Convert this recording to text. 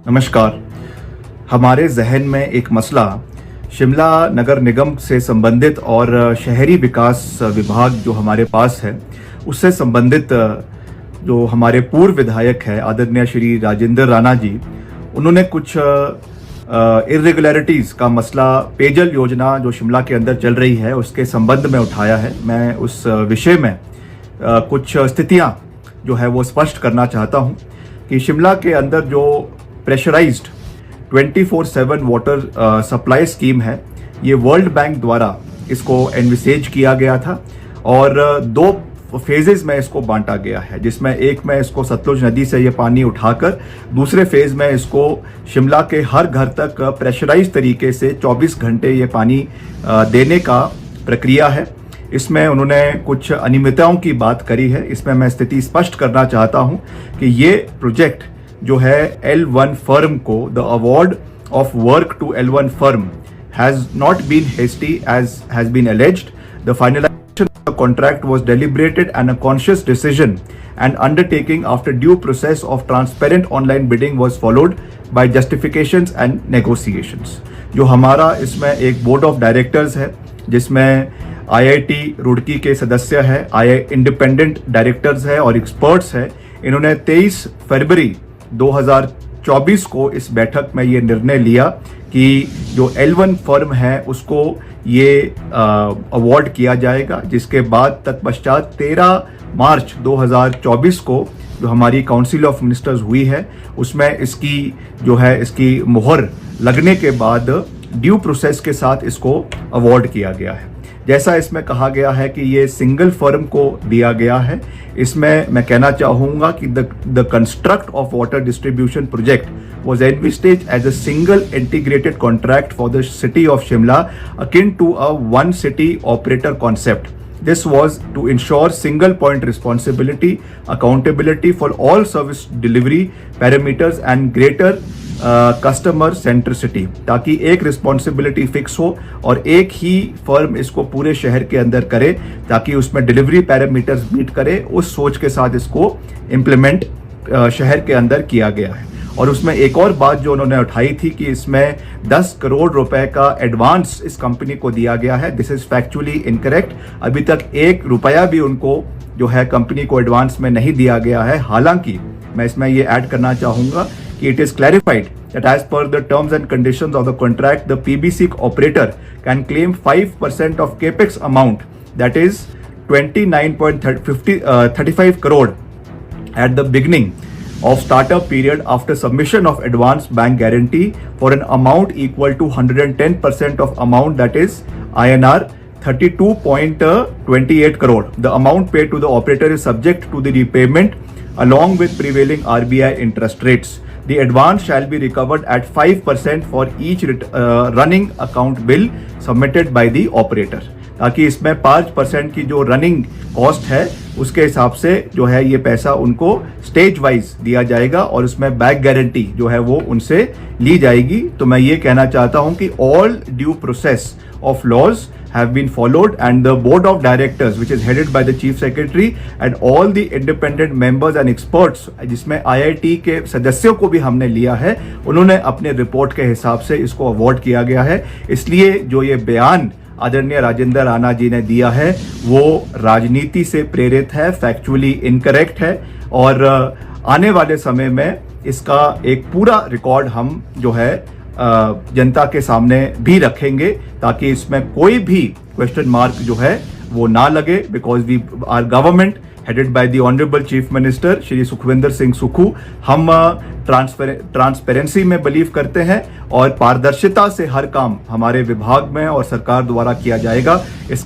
नमस्कार। हमारे जहन में एक मसला शिमला नगर निगम से संबंधित और शहरी विकास विभाग जो हमारे पास है उससे संबंधित जो हमारे पूर्व विधायक है आदरणीय श्री राजेंद्र राणा जी, उन्होंने कुछ इरेगुलरिटीज़ का मसला पेयजल योजना जो शिमला के अंदर चल रही है उसके संबंध में उठाया है। मैं उस विषय में कुछ स्थितियां जो है वो स्पष्ट करना चाहता हूं कि शिमला के अंदर जो प्रेशराइज्ड 24/7 वाटर सप्लाई स्कीम है, ये वर्ल्ड बैंक द्वारा इसको एनविसेज किया गया था और दो फेजेस में इसको बांटा गया है, जिसमें एक में इसको सतलुज नदी से ये पानी उठाकर दूसरे फेज में इसको शिमला के हर घर तक प्रेशराइज तरीके से 24 घंटे ये पानी देने का प्रक्रिया है। इसमें उन्होंने कुछ अनियमितताओं की बात करी है। इसमें मैं स्थिति स्पष्ट करना चाहता हूं कि ये प्रोजेक्ट जो है L1 फर्म को the award of work to L1 firm has not been hasty as has been alleged. The finalisation of the contract was deliberated and a conscious decision and undertaking after due process of transparent online bidding was followed by justifications and negotiations। जो हमारा इसमें एक board of directors है जिसमें IIT Roorkee के सदस्य है, independent directors है और एक्सपर्ट्स है। इन्होंने 23 फरवरी 2024 को इस बैठक में ये निर्णय लिया कि जो L1 फर्म है उसको ये अवार्ड किया जाएगा, जिसके बाद तत्पश्चात 13 मार्च 2024 को जो हमारी काउंसिल ऑफ मिनिस्टर्स हुई है उसमें इसकी मुहर लगने के बाद ड्यू प्रोसेस के साथ इसको अवार्ड किया गया है। जैसा इसमें कहा गया है कि ये सिंगल फर्म को दिया गया है, इसमें मैं कहना चाहूँगा कि the construct of water distribution project was envisaged as a single integrated contract for the city of Shimla akin to a one city operator concept. This was to ensure single point responsibility, accountability for all service delivery parameters and greater customer centricity, ताकि एक responsibility fix हो और एक ही firm इसको पूरे शहर के अंदर करे ताकि उसमें डिलीवरी पैरामीटर्स मीट करे। उस सोच के साथ इसको इम्प्लीमेंट शहर के अंदर किया गया है। और उसमें एक और बात जो उन्होंने उठाई थी कि इसमें 10 करोड़ रुपए का एडवांस इस कंपनी को दिया गया है। This is factually incorrect. अभी तक 1 रुपया भी उनको जो है कंपनी को एडवांस में नहीं दिया गया है। हालांकि मैं इसमें ये ऐड करना चाहूंगा कि it is clarified that as per the terms and conditions of the contract, the PBC operator can claim 5% of capex amount, that is 29.35 crore at the beginning of startup period after submission of advance bank guarantee for an amount equal to 110% of amount, that is INR 32.28 crore. The amount paid to the operator is subject to the repayment along with prevailing RBI interest rates. The advance shall be recovered at 5% for each running account bill submitted by the operator, ताकि इसमें 5% की जो running cost है उसके हिसाब से जो है ये पैसा उनको स्टेज वाइज दिया जाएगा और उसमें बैक गारंटी जो है वो उनसे ली जाएगी। तो मैं ये कहना चाहता हूं कि all due process of laws have been followed and the board of directors which is headed by the chief secretary and all the independent members and experts जिसमें IIT के सदस्यों को भी हमने लिया है, उन्होंने अपने रिपोर्ट के हिसाब से इसको अवार्ड किया गया है। इसलिए जो ये बयान आदरणीय राजेंद्र राणा जी ने दिया है वो राजनीति से प्रेरित है, फैक्चुअली इनकरेक्ट है और आने वाले समय में इसका एक पूरा रिकॉर्ड हम जो है जनता के सामने भी रखेंगे ताकि इसमें कोई भी क्वेश्चन मार्क जो है वो ना लगे, because we are government headed by the honourable chief minister Shri Sukhvinder Singh Sukhu. हम ट्रांसपेरेंसी में बिलीव करते हैं और पारदर्शिता से हर काम हमारे विभाग में और सरकार द्वारा किया जाएगा। इसका